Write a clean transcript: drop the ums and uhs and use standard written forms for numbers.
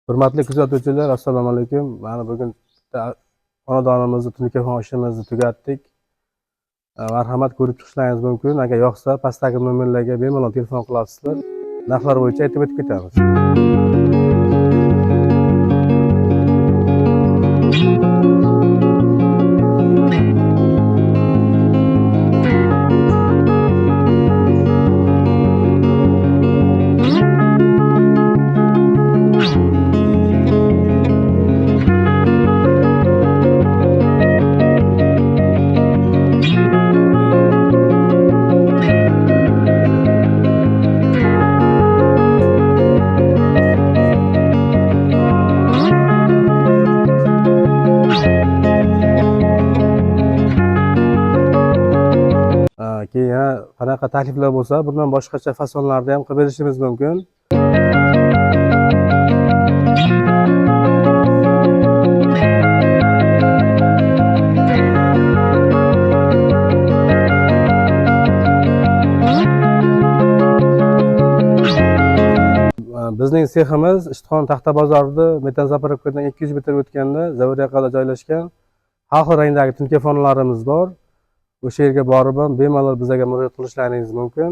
Hurmatli kuzatuvchilar, assalomu alaykum. Mana bugun xonadonimizni telefon ishimizni tugatdik. Marhamat, ko'rib chiqishlaringiz mumkin. Agar yoqsa, pastdagi nomerlarga bemalol telefon qilasizlar. Narxlar bo'yicha aytib o'tib ketamiz. Keyin yana qanaqa takliflar bo'lsa, bundan boshqacha fasonlarda ham qilib berishimiz mumkin. Bizning seximiz Ishtixon Taxta bozorida Metan zapravkadan 200 metr o'tganda Zavriyaga joylashgan. Har xil rangdagi telefonlarimiz bor. O'sha yerga borib ham bemalol bizga murojaat qilishlaringiz mumkin.